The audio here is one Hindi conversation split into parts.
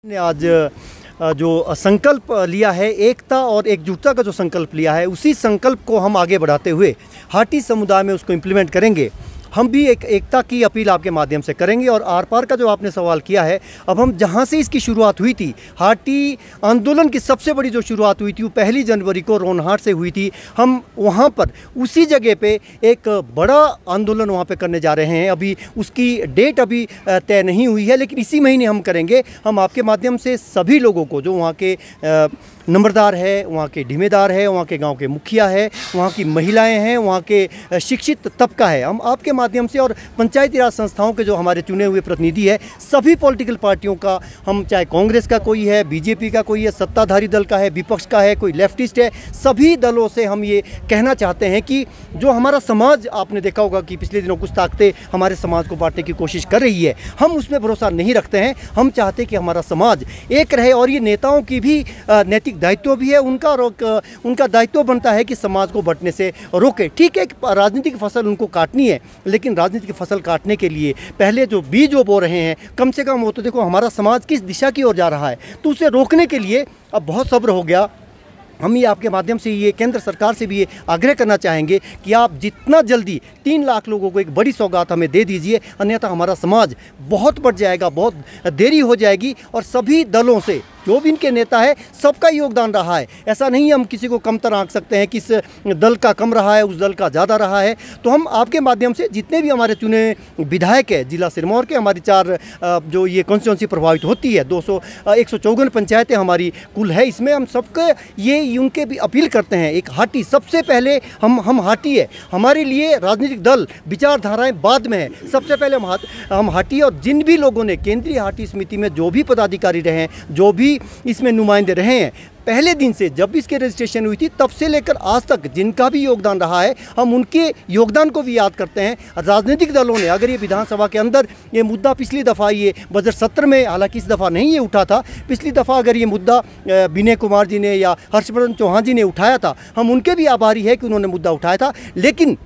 ने आज जो संकल्प लिया है, एकता और एकजुटता का जो संकल्प लिया है, उसी संकल्प को हम आगे बढ़ाते हुए हाटी समुदाय में उसको इम्प्लीमेंट करेंगे। हम भी एक एकता की अपील आपके माध्यम से करेंगे। और आर पार का जो आपने सवाल किया है, अब हम जहाँ से इसकी शुरुआत हुई थी, हाटी आंदोलन की सबसे बड़ी जो शुरुआत हुई थी वो 1 जनवरी को रोनहाट से हुई थी। हम वहाँ पर उसी जगह पे एक बड़ा आंदोलन वहाँ पे करने जा रहे हैं। अभी उसकी डेट अभी तय नहीं हुई है, लेकिन इसी महीने हम करेंगे। हम आपके माध्यम से सभी लोगों को, जो वहाँ के नंबरदार है, वहाँ के ढिमेदार है, वहाँ के गांव के मुखिया है, वहाँ की महिलाएं हैं, वहाँ के शिक्षित तबका है, हम आपके माध्यम से और पंचायती राज संस्थाओं के जो हमारे चुने हुए प्रतिनिधि है, सभी पॉलिटिकल पार्टियों का, हम चाहे कांग्रेस का कोई है, बीजेपी का कोई है, सत्ताधारी दल का है, विपक्ष का है, कोई लेफ्टिस्ट है, सभी दलों से हम ये कहना चाहते हैं कि जो हमारा समाज, आपने देखा होगा कि पिछले दिनों कुछ ताकतें हमारे समाज को बांटने की कोशिश कर रही है, हम उसमें भरोसा नहीं रखते हैं। हम चाहते हैं कि हमारा समाज एक रहे। और ये नेताओं की भी नैतिक दायित्व भी है, उनका दायित्व बनता है कि समाज को बंटने से रोके। ठीक है, राजनीतिक फसल उनको काटनी है, लेकिन राजनीतिक फसल काटने के लिए पहले जो बीज वो बो रहे हैं, कम से कम वो तो देखो हमारा समाज किस दिशा की ओर जा रहा है, तो उसे रोकने के लिए अब बहुत सब्र हो गया। हम ये आपके माध्यम से ये केंद्र सरकार से भी ये आग्रह करना चाहेंगे कि आप जितना जल्दी 3 लाख लोगों को एक बड़ी सौगात हमें दे दीजिए, अन्यथा हमारा समाज बहुत बढ़ जाएगा, बहुत देरी हो जाएगी। और सभी दलों से जो भी इनके नेता है, सबका योगदान रहा है। ऐसा नहीं हम किसी को कमतर आंक सकते हैं कि इस दल का कम रहा है, उस दल का ज़्यादा रहा है। तो हम आपके माध्यम से जितने भी हमारे चुने विधायक है जिला सिरमौर के, हमारी 4 जो ये कॉन्स्टिट्यूंसी प्रभावित होती है, 154 पंचायतें हमारी कुल है, इसमें हम सबके ये उनके भी अपील करते हैं। एक हाटी सबसे पहले हम हाटी है, हमारे लिए राजनीतिक दल विचारधाराएँ बाद में है, सबसे पहले हम हाटी। और जिन भी लोगों ने केंद्रीय हाटी समिति में जो भी पदाधिकारी रहे हैं, जो भी इसमें नुमाइंदे रहे हैं, पहले दिन से जब भी इसकी रजिस्ट्रेशन हुई थी तब से लेकर आज तक जिनका भी योगदान रहा है, हम उनके योगदान को भी याद करते हैं। राजनीतिक दलों ने अगर ये विधानसभा के अंदर ये मुद्दा पिछली दफ़ा ये बजट सत्र में, हालांकि इस दफ़ा नहीं ये उठा था, पिछली दफ़ा अगर ये मुद्दा विनय कुमार जी ने या हर्षवर्धन चौहान जी ने उठाया था, हम उनके भी आभारी है कि उन्होंने मुद्दा उठाया था। लेकिन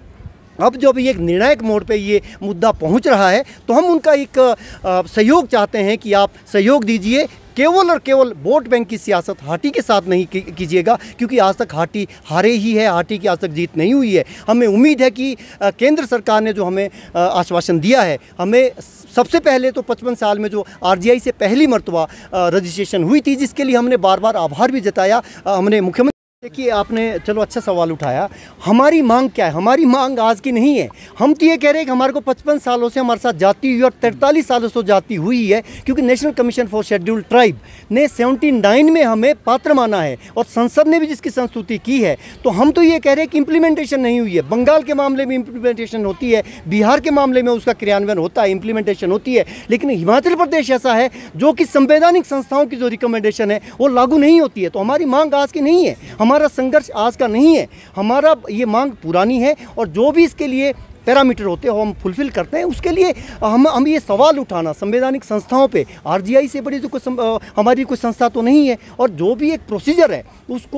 अब जो भी एक निर्णायक मोड़ पे ये मुद्दा पहुंच रहा है, तो हम उनका एक सहयोग चाहते हैं कि आप सहयोग दीजिए। केवल और केवल वोट बैंक की सियासत हाटी के साथ नहीं कीजिएगा, क्योंकि आज तक हाटी हारे ही है, हाटी की आज तक जीत नहीं हुई है। हमें उम्मीद है कि केंद्र सरकार ने जो हमें आश्वासन दिया है, हमें सबसे पहले तो 55 साल में जो RGI से पहली मरतबा रजिस्ट्रेशन हुई थी, जिसके लिए हमने बार बार आभार भी जताया। हमने मुख्यमंत्री, देखिए आपने चलो अच्छा सवाल उठाया। हमारी मांग क्या है? हमारी मांग आज की नहीं है। हम तो ये कह रहे हैं कि हमारे को 55 सालों से हमारे साथ जाति हुई और 43 सालों से जाति हुई है, क्योंकि national commission for scheduled tribe ने 79 में हमें पात्र माना है और संसद ने भी जिसकी संस्तुति की है। तो हम तो ये कह रहे हैं कि इम्प्लीमेंटेशन नहीं हुई है। बंगाल के मामले में इम्प्लीमेंटेशन होती है, बिहार के मामले में उसका क्रियान्वयन होता है, इम्प्लीमेंटेशन होती है, लेकिन हिमाचल प्रदेश ऐसा है जो कि संवैधानिक संस्थाओं की जो रिकमेंडेशन है वो लागू नहीं होती है। तो हमारी मांग आज की नहीं है, हमारा संघर्ष आज का नहीं है, हमारा ये मांग पुरानी है। और जो भी इसके लिए पैरामीटर होते हैं वो हम फुलफिल करते हैं। उसके लिए हम ये सवाल उठाना संवैधानिक संस्थाओं पे, RGI से बड़ी तो हमारी कोई संस्था तो नहीं है, और जो भी एक प्रोसीजर है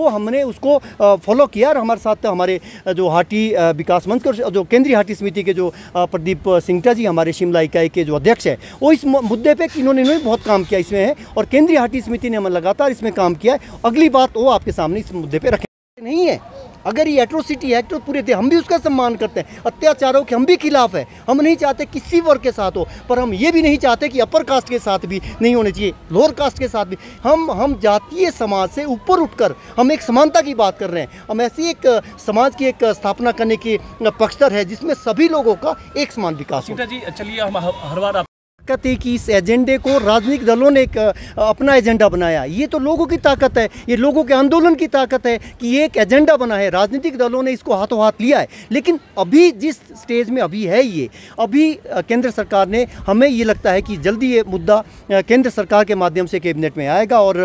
हमने उसको फॉलो किया। और हमारे साथ हमारे जो हाटी विकास मंच के जो केंद्रीय हाटी समिति के जो प्रदीप सिंगटा जी, हमारे शिमला इकाई के जो अध्यक्ष है, वो इस मुद्दे पर इन्होंने बहुत काम किया इसमें है, और केंद्रीय हाटी समिति ने हमें लगातार इसमें काम किया है। अगली बात वो आपके सामने इस मुद्दे पर रखें नहीं है। अगर ये एट्रोसिटी एक्ट तो पूरे थे, हम भी उसका सम्मान करते हैं, अत्याचारों के हम भी खिलाफ है। हम नहीं चाहते किसी वर्ग के साथ हो, पर हम ये भी नहीं चाहते कि अपर कास्ट के साथ भी नहीं होने चाहिए, लोअर कास्ट के साथ भी। हम जातीय समाज से ऊपर उठकर हम एक समानता की बात कर रहे हैं। हम ऐसी एक समाज की एक स्थापना करने की पक्षधर है जिसमें सभी लोगों का एक समान विकास हो। जी चलिए, हम हर बार ताकत है कि इस एजेंडे को राजनीतिक दलों ने एक अपना एजेंडा बनाया। ये तो लोगों की ताकत है, ये लोगों के आंदोलन की ताकत है कि ये एक एजेंडा बना है। राजनीतिक दलों ने इसको हाथों हाथ लिया है, लेकिन अभी जिस स्टेज में अभी है ये, अभी केंद्र सरकार ने, हमें ये लगता है कि जल्दी ये मुद्दा केंद्र सरकार के माध्यम से कैबिनेट में आएगा और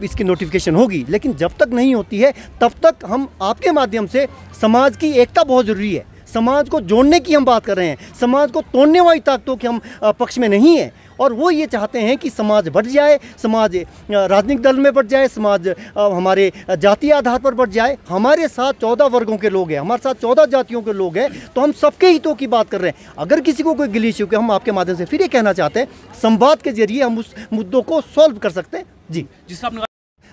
इसकी नोटिफिकेशन होगी। लेकिन जब तक नहीं होती है तब तक हम आपके माध्यम से, समाज की एकता बहुत ज़रूरी है, समाज को जोड़ने की हम बात कर रहे हैं, समाज को तोड़ने वाली ताकतों के हम पक्ष में नहीं है। और वो ये चाहते हैं कि समाज बढ़ जाए, समाज राजनीतिक दल में बढ़ जाए, समाज हमारे जातीय आधार पर बढ़ जाए। हमारे साथ 14 वर्गों के लोग हैं, हमारे साथ 14 जातियों के लोग हैं, तो हम सबके हितों की बात कर रहे हैं। अगर किसी को कोई गिली शिकवे, हम आपके माध्यम से फिर ये कहना चाहते हैं, संवाद के जरिए हम उस मुद्दों को सॉल्व कर सकते हैं। जी, जिस आपने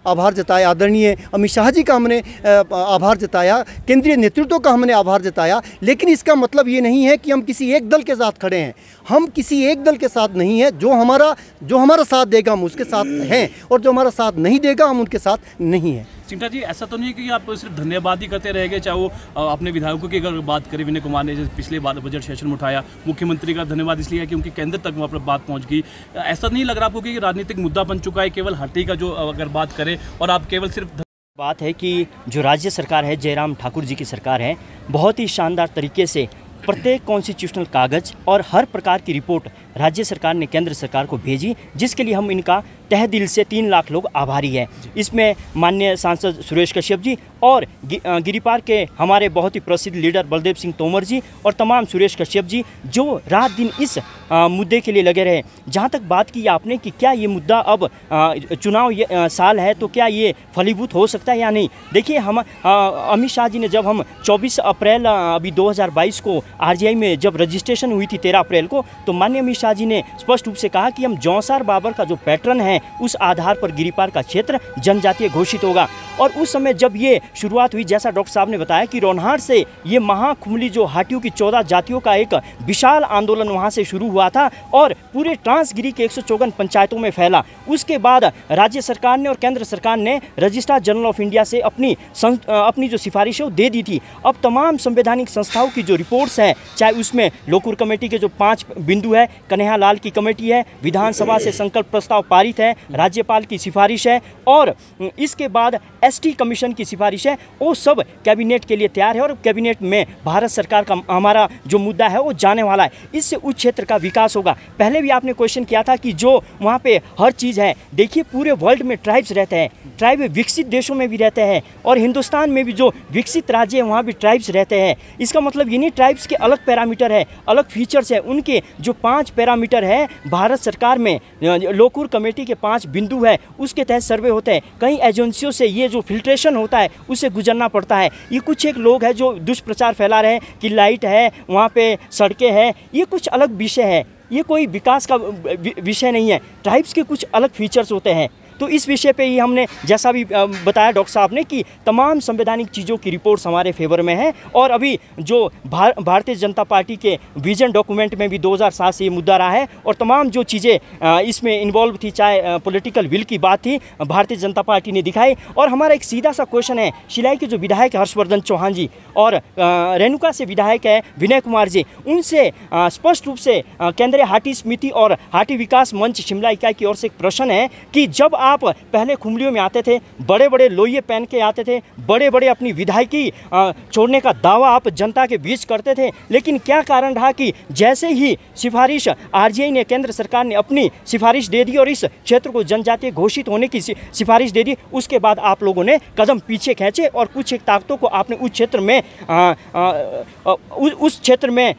आभार जताया, आदरणीय अमित शाह जी का हमने आभार जताया, केंद्रीय नेतृत्व का हमने आभार जताया, लेकिन इसका मतलब ये नहीं है कि हम किसी एक दल के साथ खड़े हैं। हम किसी एक दल के साथ नहीं है। जो हमारा साथ देगा हम उसके साथ हैं, और जो हमारा साथ नहीं देगा हम उनके साथ नहीं हैं। चिंता जी, ऐसा तो नहीं है कि आप सिर्फ धन्यवाद ही करते रहेंगे, चाहे वो अपने विधायकों की अगर बात करें, विनय कुमार ने जैसे पिछले बजट सेशन में उठाया, मुख्यमंत्री का धन्यवाद इसलिए है कि उनके केंद्र तक वहाँ पर बात पहुँच गई। ऐसा नहीं लग रहा आपको कि राजनीतिक मुद्दा बन चुका है केवल हटी का, जो अगर बात करें और आप केवल सिर्फ बात है कि जो राज्य सरकार है, जयराम ठाकुर जी की सरकार है, बहुत ही शानदार तरीके से प्रत्येक कॉन्स्टिट्यूशनल कागज और हर प्रकार की रिपोर्ट राज्य सरकार ने केंद्र सरकार को भेजी, जिसके लिए हम इनका तहे दिल से 3 लाख लोग आभारी हैं। इसमें माननीय सांसद सुरेश कश्यप जी और गिरिपार के हमारे बहुत ही प्रसिद्ध लीडर बलदेव सिंह तोमर जी और तमाम सुरेश कश्यप जी, जो रात दिन इस मुद्दे के लिए लगे रहे। जहाँ तक बात की आपने कि क्या ये मुद्दा अब चुनाव साल है तो क्या ये फलीभूत हो सकता है या नहीं। देखिए, हम अमित शाह जी ने जब हम 24 अप्रैल अभी 2022 को RGI में जब रजिस्ट्रेशन हुई थी 13 अप्रैल को, तो माननीय अमित शाह जी ने स्पष्ट रूप से कहा कि हम जौसार बाबर का जो पैटर्न है उस आधार पर गिरिपार का क्षेत्र जनजातीय घोषित होगा। और उस समय जब ये शुरुआत हुई, जैसा डॉक्टर साहब ने बताया कि रोनहार से ये महाखुमली जो हाटियों की 14 जातियों का एक विशाल आंदोलन वहाँ से शुरू हुआ था और पूरे ट्रांसगिरी के 154 पंचायतों में फैला। उसके बाद राज्य सरकार ने और केंद्र सरकार ने रजिस्ट्रार जनरल ऑफ इंडिया से अपनी जो सिफारिश है वो दे दी थी। अब तमाम संवैधानिक संस्थाओं की जो रिपोर्ट्स हैं, चाहे उसमें लोकुर कमेटी के जो 5 बिंदु है, कन्हैया लाल की कमेटी है, विधानसभा से संकल्प प्रस्ताव पारित है, राज्यपाल की सिफारिश है और इसके बाद ST कमीशन की सिफारिश है, वो सब कैबिनेट के लिए तैयार है और कैबिनेट में भारत सरकार का हमारा जो मुद्दा है वो जाने वाला है। इससे उस क्षेत्र का विकास होगा। पहले भी आपने क्वेश्चन किया था कि जो वहाँ पे हर चीज़ है, देखिए पूरे वर्ल्ड में ट्राइब्स रहते हैं, ट्राइब विकसित देशों में भी रहते हैं और हिंदुस्तान में भी जो विकसित राज्य है वहाँ भी ट्राइब्स रहते हैं। इसका मतलब ये नहीं ट्राइब्स के अलग पैरामीटर है, अलग फीचर्स है। उनके जो 5 पैरामीटर है भारत सरकार में लोकुर कमेटी के 5 बिंदु है, उसके तहत सर्वे होते हैं। कई एजेंसियों से ये जो फिल्ट्रेशन होता है उससे गुजरना पड़ता है। ये कुछ एक लोग हैं जो दुष्प्रचार फैला रहे हैं कि लाइट है, वहाँ पे सड़कें हैं, ये कुछ अलग विषय है, ये कोई विकास का विषय नहीं है। ट्राइब्स के कुछ अलग फीचर्स होते हैं। तो इस विषय पे ही हमने जैसा भी बताया डॉक्टर साहब ने कि तमाम संवैधानिक चीज़ों की रिपोर्ट्स हमारे फेवर में है और अभी जो भारतीय जनता पार्टी के विजन डॉक्यूमेंट में भी 2007 से ये मुद्दा रहा है और तमाम जो चीज़ें इसमें इन्वॉल्व थी, चाहे पॉलिटिकल विल की बात थी, भारतीय जनता पार्टी ने दिखाई। और हमारा एक सीधा सा क्वेश्चन है, शिलाई के जो विधायक हर्षवर्धन चौहान जी और रेणुका से विधायक है विनय कुमार जी, उनसे स्पष्ट रूप से केंद्रीय हाटी समिति और हाटी विकास मंच शिमला इकाई की ओर से एक प्रश्न है कि जब आप पहले खुमलियों में आते थे, बड़े बड़े लोहिए पहन के आते थे, बड़े बड़े अपनी विधायकी छोड़ने का दावा आप जनता के बीच करते थे, लेकिन क्या कारण रहा कि जैसे ही सिफारिश RGI ने, केंद्र सरकार ने अपनी सिफारिश दे दी और इस क्षेत्र को जनजातीय घोषित होने की सिफारिश दे दी, उसके बाद आप लोगों ने कदम पीछे खींचे और कुछ एक ताकतों को आपने उस क्षेत्र में